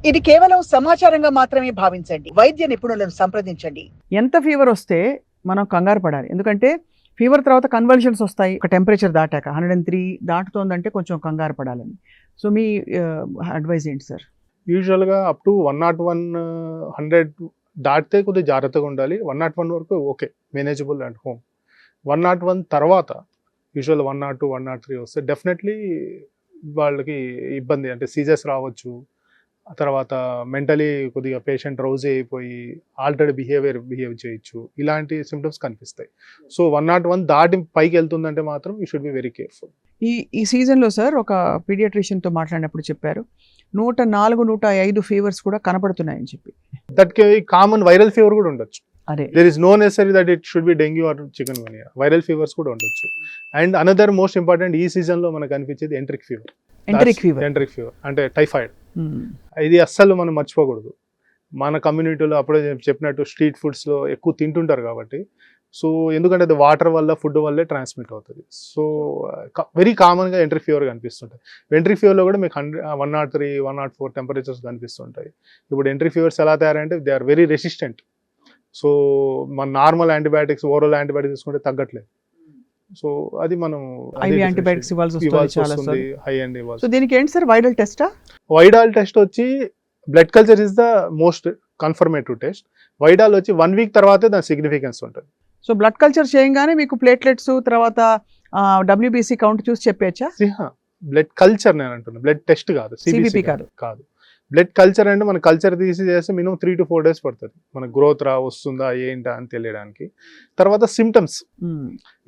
ఇది కేవలం సమాచారంగా మాత్రమే భావించండి. వైద్య నిపుణులను సంప్రదించండి. ఎంత ఫీవర్ వస్తే మనం కంగారు పడాలి, ఎందుకంటే ఫీవర్ తర్వాత కన్వల్షన్స్ వస్తాయి. ఒక టెంపరేచర్ దాటాక 103 దాటుతోందంటే కొంచెం కంగారు పడాలని. సో మీ అడ్వైజ్ ఏంటి సార్? యూజువల్గా అప్ టు 101 100 దాటితే కొద్దిగా జాగ్రత్తగా ఉండాలి. 101 వరకు ఓకే, మేనేజబుల్ అండ్ హోమ్. 101 తర్వాత యూజువల్ 102 103 వస్తే డెఫినెట్లీ వాళ్ళకి ఇబ్బంది, అంటే సీజర్స్ రావచ్చు. తర్వాత మెంటలీ కొద్దిగా పేషెంట్ రౌజీ అయిపోయి ఆల్రెడీ బిహేవ్ చేయొచ్చు, ఇలాంటి సిమ్టమ్స్ కనిపిస్తాయి. సో 101 దాటి పైకి వెళ్తుందంటే మాత్రం you should be very careful. ఈ సీజన్లో సార్ ఒక పీడియాట్రిషియన్తో మాట్లాడినప్పుడు చెప్పారు 104 105 ఫీవర్స్ కూడా కనపడుతున్నాయని చెప్పి. దట్ కామన్ వైరల్ ఫీవర్ కూడా ఉండొచ్చు. అదే there is no necessary that it should be dengue or chikungunya. Viral fevers కూడా ఉండొచ్చు. అండ్ అనదర్ మోస్ట్ ఇంపార్టెంట్ ఈ సీజన్లో మనకు కనిపించేది ఎంట్రిక్ ఫీవర్. ఎంట్రిక్ ఫీవర్ అంటే టైఫాయిడ్. ఇది అస్సలు మనం మర్చిపోకూడదు. మన కమ్యూనిటీలో అప్పుడే చెప్పినట్టు స్ట్రీట్ ఫుడ్స్లో ఎక్కువ తింటుంటారు కాబట్టి, సో ఎందుకంటే అది వాటర్ వల్ల ఫుడ్ వల్లే ట్రాన్స్మిట్ అవుతుంది. సో వెరీ కామన్గా ఎంట్రిక్ ఫీవర్ కనిపిస్తుంటాయి. ఎంట్రిక్ ఫీవర్లో కూడా మీకు 103 104 టెంపరేచర్స్ కనిపిస్తుంటాయి. ఇప్పుడు ఎంట్రిక్ ఫీవర్స్ ఎలా తయారంటే they are very resistant. So మన నార్మల్ యాంటీబయాటిక్స్, ఓరల్ యాంటీబయాటిక్స్ తీసుకుంటే తగ్గట్లేదు. సో అది మనం యాంటీబయాటిక్స్ ఇవ్వాల్సి వస్తుంది, హై అండ్ ఇవ్వాలి. సో దీనికి ఏంటి సార్ వైడల్ టెస్టా? వైడాల్ టెస్ట్ వచ్చి blood culture is the most confirmative test. Widal వచ్చి 1 వీక్ తర్వాతే దాని సిగ్నిఫికెన్స్ ఉంటుంది. సో బ్లడ్ కల్చర్ చేయగానే మీకు ప్లేట్లెట్స్ తర్వాత WBC కౌంట్ చూసి చెప్పేచ్చా? బ్లడ్ కల్చర్ నేను అంటున్నా, బ్లడ్ టెస్ట్ కాదు, CBP కాదు. బ్లడ్ కల్చర్ అంటే మన కల్చర్ తీసి చేస్తే మినిమం 3 to 4 days పడుతుంది మన గ్రోత్ వస్తుందా ఏంటా అని తెలియడానికి. తర్వాత సిమ్టమ్స్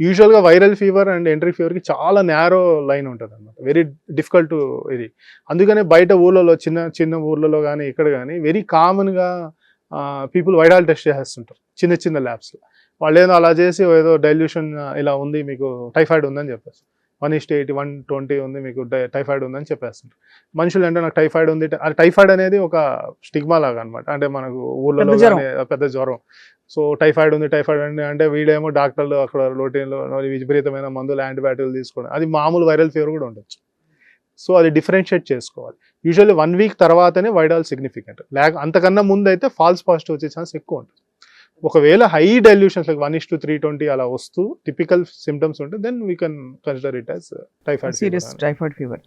యూజువల్గా వైరల్ ఫీవర్ అండ్ ఎంట్రిక్ ఫీవర్కి చాలా నేరో లైన్ ఉంటుంది అన్నమాట, వెరీ డిఫికల్ట్ ఇది. అందుకనే బయట ఊళ్ళలో చిన్న చిన్న ఊర్లలో కానీ ఇక్కడ కానీ వెరీ కామన్గా పీపుల్ వైడాల్ టెస్ట్ చేస్తుంటారు చిన్న చిన్న ల్యాబ్స్లో. వాళ్ళు ఏదో అలా చేసి ఏదో డైల్యూషన్ ఇలా ఉంది, మీకు టైఫాయిడ్ ఉందని చెప్పేసి 1:80 120 ఉంది, మీకు టైఫాయిడ్ ఉందని చెప్పేస్తుంటారు. మనుషులు అంటే నాకు టైఫాయిడ్ ఉంది, అది టైఫాయిడ్ అనేది ఒక స్టిగ్మా లాగా అనమాట, అంటే మనకు ఊళ్ళలో పెద్ద జ్వరం. సో టైఫాయిడ్ ఉంది అంటే వీడేమో డాక్టర్లు అక్కడ రొటీన్లో విపరీతమైన మందులు యాంటీబయాటిక్లు తీసుకోవడం, అది మామూలు వైరల్ ఫీవర్ కూడా ఉండొచ్చు. సో అది డిఫరెన్షియేట్ చేసుకోవాలి. యూజువల్లీ 1 వీక్ తర్వాతనే వైడాల్ సిగ్నిఫికెంట్, అంతకన్నా ముందు అయితే ఫాల్స్ పాజిటివ్ వచ్చే ఛాన్స్ ఎక్కువ ఉంటుంది. ఒకవేళ హై డైల్యూషన్స్ లైక్ 1:320 అలా వస్తూ టిపికల్ సిమ్టమ్స్ ఉంటే then we can consider it as typhoid, serious typhoid fever.